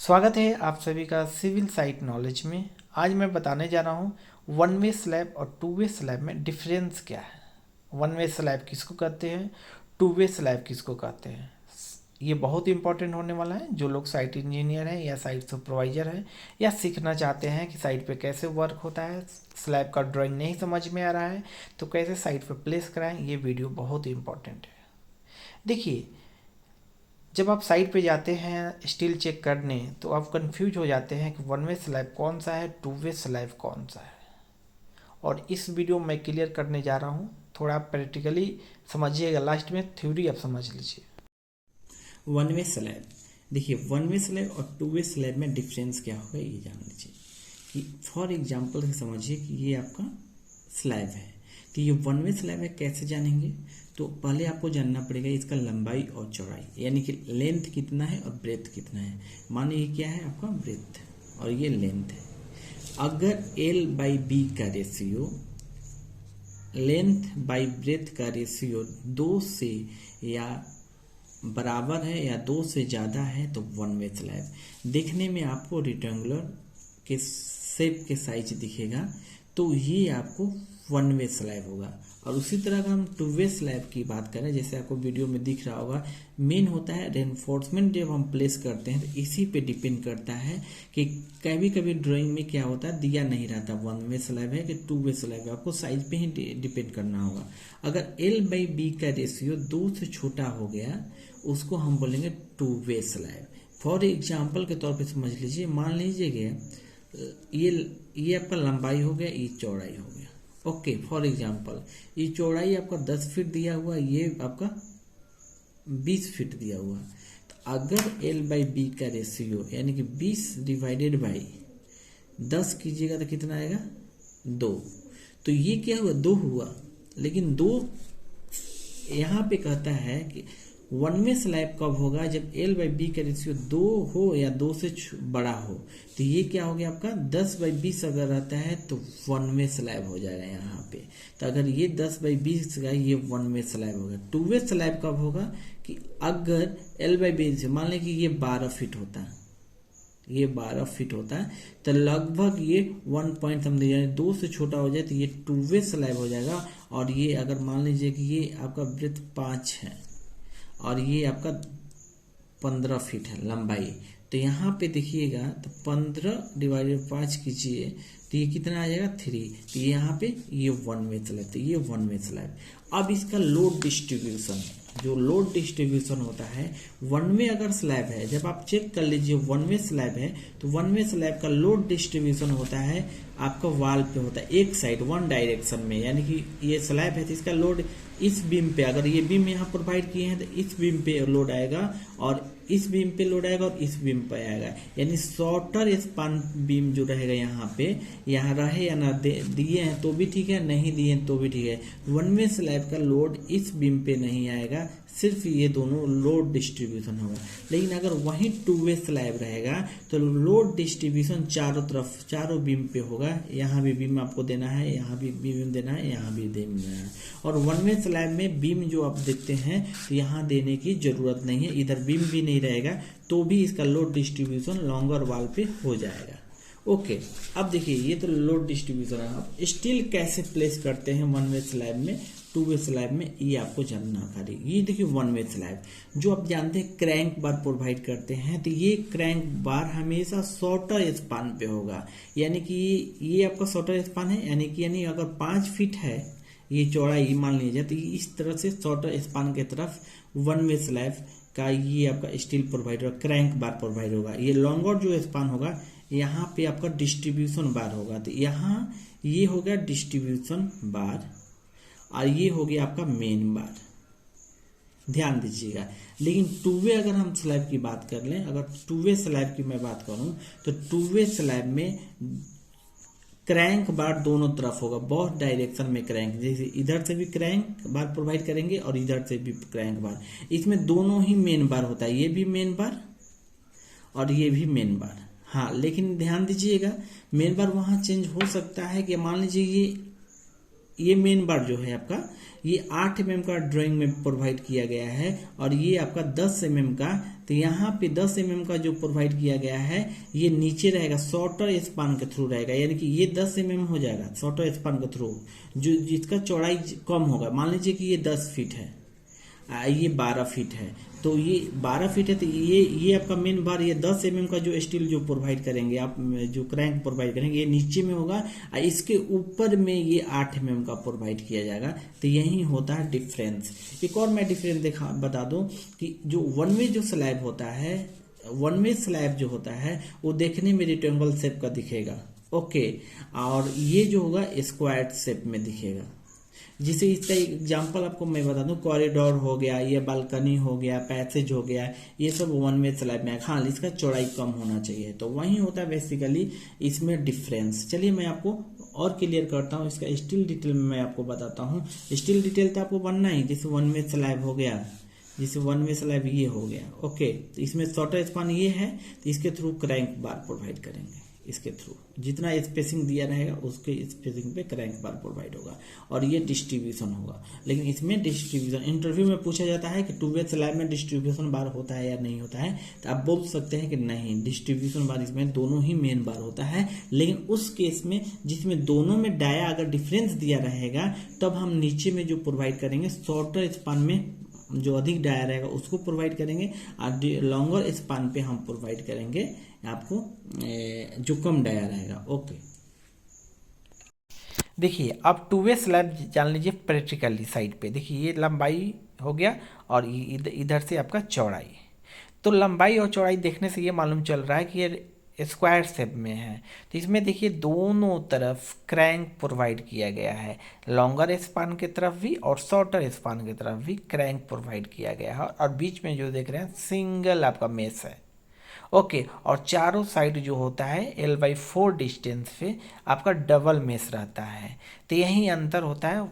स्वागत है आप सभी का सिविल साइट नॉलेज में। आज मैं बताने जा रहा हूँ वन वे स्लैब और टू वे स्लैब में डिफरेंस क्या है। वन वे स्लैब किसको कहते हैं, टू वे स्लैब किसको कहते हैं। ये बहुत इंपॉर्टेंट होने वाला है। जो लोग साइट इंजीनियर हैं या साइट सुपरवाइजर हैं या सीखना चाहते हैं कि साइट पे कैसे वर्क होता है, स्लैब का ड्राइंग नहीं समझ में आ रहा है तो कैसे साइट पे प्लेस कराएं, ये वीडियो बहुत इंपॉर्टेंट है। देखिए, जब आप साइट पे जाते हैं स्टील चेक करने तो आप कंफ्यूज हो जाते हैं कि वन वे स्लैब कौन सा है, टू वे स्लैब कौन सा है। और इस वीडियो में मैं क्लियर करने जा रहा हूँ। थोड़ा प्रैक्टिकली समझिएगा, लास्ट में थ्योरी आप समझ लीजिए। वन वे स्लैब, देखिए वन वे स्लैब और टू वे स्लैब में डिफरेंस क्या होगा ये जान लीजिए। कि फॉर एग्जांपल से समझिए कि ये आपका स्लैब है, तो ये वन वे स्लैब है। कैसे जानेंगे? तो पहले आपको जानना पड़ेगा इसका लंबाई और चौड़ाई, यानी कि लेंथ कितना है और ब्रेथ कितना है। माने ये क्या है आपका ब्रेथ और ये लेंथ है। अगर L/B का रेशियो, लेंथ बाई ब्रेथ का रेशियो 2 से या बराबर है या 2 से ज़्यादा है तो वन वे स्लैब। देखने में आपको रेक्टेंगुलर के शेप के साइज दिखेगा तो ये आपको वन वे स्लैब होगा। और उसी तरह अगर हम टू वे स्लैब की बात करें, जैसे आपको वीडियो में दिख रहा होगा, मेन होता है रेनफोर्समेंट। जब हम प्लेस करते हैं तो इसी पे डिपेंड करता है कि कभी कभी ड्राइंग में क्या होता है, दिया नहीं रहता वन वे स्लैब है कि टू वे स्लैब है, आपको साइज पे ही डिपेंड करना होगा। अगर L/B का रेशियो 2 से छोटा हो गया उसको हम बोलेंगे two way slab. For example के तौर पे समझ लीजिए, मान लीजिए ये आपका लंबाई हो गया, ये चौड़ाई हो गया। ओके, फॉर एग्जाम्पल ये चौड़ाई आपका 10 फीट दिया हुआ, ये आपका 20 फीट दिया हुआ। तो अगर L/B का रेशियो यानी कि 20 डिवाइडेड बाई 10 कीजिएगा तो कितना आएगा 2। तो ये क्या हुआ 2 हुआ, लेकिन 2 यहाँ पे कहता है कि वन वे स्लैब कब होगा, जब L/B का रेशियो 2 हो या 2 से बड़ा हो। तो ये क्या हो गया आपका 10/20 अगर रहता है तो वन वे स्लैब हो जाएगा यहाँ पे। तो अगर ये 10/20 का ये वन वे स्लैब होगा। टू वे स्लैब कब होगा कि अगर L/B से मान लें कि ये 12 फीट होता है, ये 12 फीट होता है तो लगभग ये 1 पॉइंट समझिए, यानी 2 से छोटा हो जाए तो ये टू वे स्लैब हो जाएगा। और ये अगर मान लीजिए कि ये आपका ब्रेथ 5 है और ये आपका 15 फीट है लंबाई, तो यहाँ पे देखिएगा तो 15 डिवाइडेड 5 कीजिए तो ये कितना आ जाएगा 3। तो यहाँ पे ये वन वे स्लैब, तो ये वन वे स्लैब। अब इसका लोड डिस्ट्रीब्यूशन, जो लोड डिस्ट्रीब्यूशन होता है वन वे अगर स्लैब है, जब आप चेक कर लीजिए वन वे स्लैब है तो वन वे स्लैब का लोड डिस्ट्रीब्यूशन होता है आपका वाल पे होता है एक साइड वन डायरेक्शन में। यानी कि ये स्लैब है तो इसका लोड इस बीम पे, अगर ये बीम यहाँ प्रोवाइड किए हैं तो इस बीम पे लोड आएगा और इस बीम पे लोड आएगा और इस बीम पे आएगा। यानी शॉर्टर स्पान बीम जो रहेगा यहाँ पे, यहाँ रहे या ना दिए हैं तो भी ठीक है, नहीं दिए हैं तो भी ठीक है। वन वे स्लैब का लोड इस बीम पे नहीं आएगा, सिर्फ ये दोनों लोड डिस्ट्रीब्यूशन होगा। लेकिन अगर वहीं टू वे स्लैब रहेगा तो लोड डिस्ट्रीब्यूशन चारों तरफ, चारों बीम पे होगा। यहाँ भी बीम आपको देना है, यहाँ भी बीम देना है, यहाँ भी बीम देना है। और वन वे स्लैब में बीम जो आप देखते हैं तो यहाँ देने की जरूरत नहीं है, इधर बीम भी नहीं रहेगा तो भी इसका लोड डिस्ट्रीब्यूशन लॉन्गर वाल पे हो जाएगा। ओके, अब देखिए ये तो लोड डिस्ट्रीब्यूशन है। अब स्टील कैसे प्लेस करते हैं वन वे स्लैब में, टू वे स्लैब में, ये आपको जानना पड़ेगा। ये देखिए वन वे स्लैब जो आप जानते हैं क्रैंक बार प्रोवाइड करते हैं, तो ये क्रैंक बार हमेशा शॉर्टर स्पान पे होगा। यानी कि ये आपका शॉर्टर स्पान है, यानी अगर 5 फीट है ये चौड़ाई मान लीजिए, तो इस तरह से शॉर्टर स्पान के तरफ वन वे स्लैब का ये आपका स्टील प्रोवाइड होगा, क्रैंक बार प्रोवाइड होगा। ये लॉन्गर जो स्पान होगा यहाँ पे आपका डिस्ट्रीब्यूशन बार होगा। तो यहाँ ये हो गया डिस्ट्रीब्यूशन बार और ये हो गया आपका मेन बार, ध्यान दीजिएगा। लेकिन टू वे अगर हम स्लैब की बात कर लें, अगर टू वे स्लैब की मैं बात करूं तो टू वे स्लैब में क्रैंक बार दोनों तरफ होगा, बहुत डायरेक्शन में क्रैंक, जैसे इधर से भी क्रैंक बार प्रोवाइड करेंगे और इधर से भी क्रैंक बार। इसमें दोनों ही मेन बार होता है, ये भी मेन बार और ये भी मेन बार। हाँ, लेकिन ध्यान दीजिएगा मेन बार वहां चेंज हो सकता है कि मान लीजिए ये मेन बार जो है आपका ये 8 mm का ड्राइंग में प्रोवाइड किया गया है और ये आपका 10 mm का, तो यहाँ पे 10 mm का जो प्रोवाइड किया गया है ये नीचे रहेगा, शॉर्टर स्पान के थ्रू रहेगा, यानी कि ये 10 mm हो जाएगा शॉर्टर स्पान के थ्रू, जो जिसका चौड़ाई कम होगा। मान लीजिए कि ये 10 फीट है, ये 12 फीट है, तो ये 12 फीट है, तो ये आपका मेन बार ये 10 mm का जो स्टील जो प्रोवाइड करेंगे आप, जो क्रैंक प्रोवाइड करेंगे, ये नीचे में होगा और इसके ऊपर में ये 8 mm का प्रोवाइड किया जाएगा। तो यही होता है डिफरेंस। एक और मैं डिफरेंस बता दूं कि जो वन वे जो स्लैब होता है, वन वे स्लैब जो होता है वो देखने में रेक्टेंगल शेप का दिखेगा, ओके, और ये जो होगा स्क्वायर शेप में दिखेगा। जिसे इसका एग्जांपल आपको मैं बता दूं, कॉरिडोर हो गया, ये बालकनी हो गया, पैसेज हो गया, ये सब वन वे स्लैब में। हाँ, इसका चौड़ाई कम होना चाहिए, तो वही होता है बेसिकली इसमें डिफरेंस। चलिए मैं आपको और क्लियर करता हूँ, इसका स्टील डिटेल में मैं आपको बताता हूँ। स्टील डिटेल तो आपको बनना ही, जैसे वन वे स्लैब हो गया, जैसे वन वे स्लैब ये हो गया, ओके, तो इसमें शॉर्टर स्पान ये है, तो इसके थ्रू क्रैंक बार प्रोवाइड करेंगे, इसके थ्रू जितना स्पेसिंग दिया रहेगा उसके स्पेसिंग पे क्रैंक बार प्रोवाइड होगा और ये डिस्ट्रीब्यूशन होगा। लेकिन इसमें डिस्ट्रीब्यूशन इंटरव्यू में पूछा जाता है कि टू वे स्लैब में डिस्ट्रीब्यूशन बार होता है या नहीं होता है, तो आप बोल सकते हैं कि नहीं, डिस्ट्रीब्यूशन बार इसमें दोनों ही मेन बार होता है। लेकिन उस केस में जिसमें दोनों में डाया अगर डिफरेंस दिया रहेगा, तब हम नीचे में जो प्रोवाइड करेंगे शॉर्टर स्पान में जो अधिक डाया रहेगा उसको प्रोवाइड करेंगे और लॉन्गर स्पान पे हम प्रोवाइड करेंगे आपको जो कम डाया रहेगा, ओके। देखिए अब टू वे स्लैब जान लीजिए प्रैक्टिकली साइड पे। देखिए ये लंबाई हो गया और ये इधर से आपका चौड़ाई। तो लंबाई और चौड़ाई देखने से ये मालूम चल रहा है कि ये स्क्वायर शेप में है। तो इसमें देखिए दोनों तरफ क्रैंक प्रोवाइड किया गया है, लॉन्गर स्पान की तरफ भी और शॉर्टर स्पान की तरफ भी क्रैंक प्रोवाइड किया गया है। और बीच में जो देख रहे हैं सिंगल आपका मेस है, ओके। और चारों साइड जो होता है L/4 डिस्टेंस पे आपका डबल मेस रहता है। तो यही अंतर होता है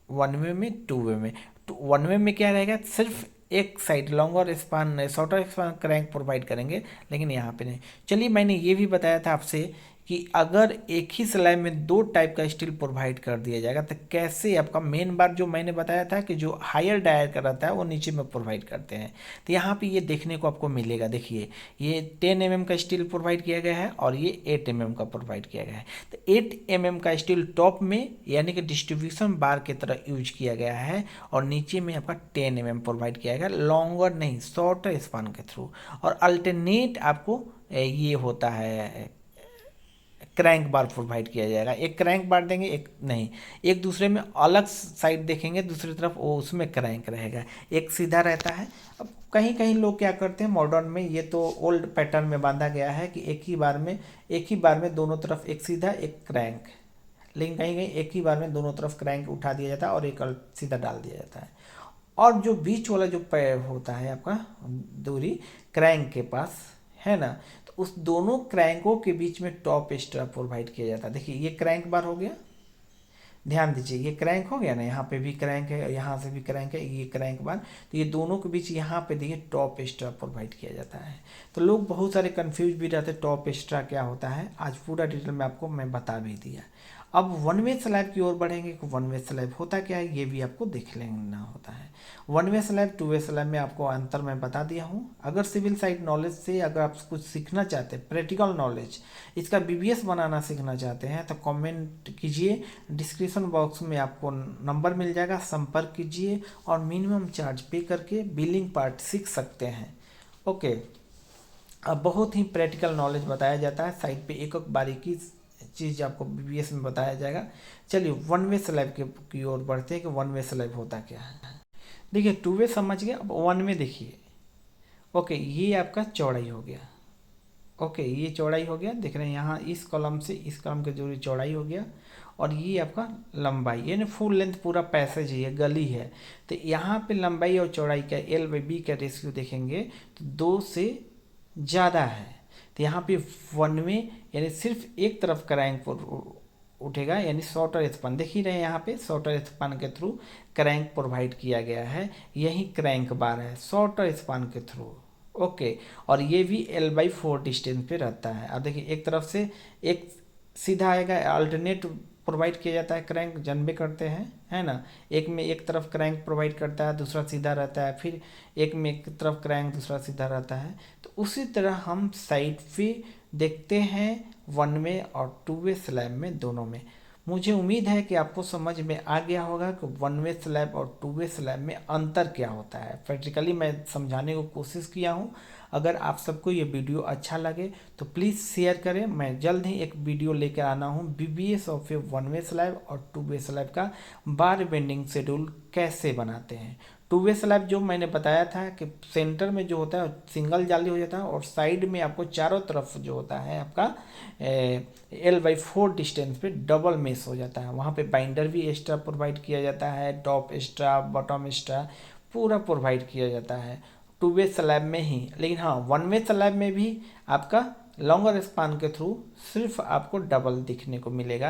वन वे में टू वे में। वन वे में क्या रहेगा, सिर्फ एक side longer span shorter span crank provide करेंगे, लेकिन यहाँ पे नहीं। चलिए मैंने ये भी बताया था आपसे कि अगर एक ही स्लैब में दो टाइप का स्टील प्रोवाइड कर दिया जाएगा तो कैसे आपका मेन बार जो मैंने बताया था कि जो हायर डायर का रहता है वो नीचे में प्रोवाइड करते हैं। तो यहाँ पे ये देखने को आपको मिलेगा। देखिए ये 10 mm का स्टील प्रोवाइड किया गया है और ये 8 mm का प्रोवाइड किया गया है। तो 8 mm का स्टील टॉप में यानी कि डिस्ट्रीब्यूशन बार की तरह यूज किया गया है और नीचे में आपका 10 mm प्रोवाइड किया गया, लॉन्गर नहीं शॉर्टर स्पान के थ्रू। और अल्टरनेट आपको ये होता है क्रैंक बार प्रोवाइड किया जाएगा। एक क्रैंक बार देंगे, एक नहीं, एक दूसरे में अलग साइड देखेंगे, दूसरी तरफ वो उसमें क्रैंक रहेगा, एक सीधा रहता है। अब कहीं कहीं लोग क्या करते हैं मॉडर्न में, ये तो ओल्ड पैटर्न में बांधा गया है कि एक ही बार में दोनों तरफ एक सीधा एक क्रैंक, लेकिन कहीं कहीं एक ही बार में दोनों तरफ क्रैंक उठा दिया जाता है और एक सीधा डाल दिया जाता है। और जो बीच वाला जो पैर होता है आपका दूरी क्रैंक के पास है ना, तो उस दोनों क्रैंकों के बीच में टॉप स्ट्रा प्रोवाइड किया जाता है। देखिए ये क्रैंक बार हो गया, ध्यान दीजिए ये क्रैंक हो गया ना, यहाँ पे भी क्रैंक है, यहाँ से भी क्रैंक है, ये क्रैंक बार। तो ये दोनों के बीच यहाँ पे देखिए टॉप स्ट्रा प्रोवाइड किया जाता है। तो लोग बहुत सारे कंफ्यूज भी रहते हैं टॉप स्ट्रा क्या होता है, आज पूरा डिटेल में आपको मैं बता भी दिया। अब वन वे स्लैब की ओर बढ़ेंगे कि वन वे स्लैब होता क्या है ये भी आपको देख लेना होता है। One way slab two way slab में आपको अंतर मैं बता दिया हूँ। अगर सिविल साइड नॉलेज से अगर आप कुछ सीखना चाहते हैं, प्रैक्टिकल नॉलेज इसका BBS बनाना सीखना चाहते हैं तो कमेंट कीजिए, डिस्क्रिप्शन बॉक्स में आपको नंबर मिल जाएगा, संपर्क कीजिए और मिनिमम चार्ज पे करके बिलिंग पार्ट सीख सकते हैं, ओके। अब बहुत ही प्रैक्टिकल नॉलेज बताया जाता है, साइड पे एक बारीकी चीज़ आपको BBS में बताया जाएगा। चलिए वन वे स्लैब की ओर बढ़ते हैं कि वन वे स्लैब होता क्या है। देखिए टू वे समझ गए, अब वन में देखिए, ओके ये आपका चौड़ाई हो गया, ओके ये चौड़ाई हो गया, देख रहे हैं यहाँ इस कॉलम से इस कॉलम की दूरी चौड़ाई हो गया और ये आपका लंबाई, यानी फुल लेंथ पूरा पैसेज है, गली है। तो यहाँ पे लंबाई और चौड़ाई का L/B का रेशियो देखेंगे तो 2 से ज़्यादा है। तो यहाँ पे वन में यानी सिर्फ एक तरफ क्रैंक उठेगा, यानी शॉर्टर स्पान देख ही रहे हैं, यहाँ पे शॉर्टर स्पान के थ्रू क्रैंक प्रोवाइड किया गया है, यही क्रैंक बार है शॉर्टर स्पान के थ्रू, ओके। और ये भी L/4 डिस्टेंस पे रहता है। अब देखिए एक तरफ से एक सीधा आएगा, अल्टरनेट प्रोवाइड किया जाता है, क्रैंक जानबे करते हैं, है ना। एक में एक तरफ क्रैंक प्रोवाइड करता है, दूसरा सीधा रहता है, फिर एक में एक तरफ क्रैंक दूसरा सीधा रहता है। तो उसी तरह हम साइड पे देखते हैं वन वे और टू वे स्लैब में, दोनों में। मुझे उम्मीद है कि आपको समझ में आ गया होगा कि वन वे स्लैब और टू वे स्लैब में अंतर क्या होता है। प्रैक्टिकली मैं समझाने को कोशिश किया हूँ। अगर आप सबको ये वीडियो अच्छा लगे तो प्लीज़ शेयर करें। मैं जल्द ही एक वीडियो लेकर आना हूँ BBS of A one way slab और टू वे स्लैब का बार बेंडिंग शेड्यूल कैसे बनाते हैं। टू वे स्लैब जो मैंने बताया था कि सेंटर में जो होता है सिंगल जाली हो जाता है और साइड में आपको चारों तरफ जो होता है आपका L/4 डिस्टेंस पे डबल मेश हो जाता है। वहाँ पे बाइंडर भी एक्स्ट्रा प्रोवाइड किया जाता है, टॉप एक्स्ट्रा, बॉटम एक्स्ट्रा पूरा प्रोवाइड किया जाता है टू वे स्लैब में ही। लेकिन हाँ, वन वे स्लैब में भी आपका लॉन्गर स्पान के थ्रू सिर्फ आपको डबल दिखने को मिलेगा।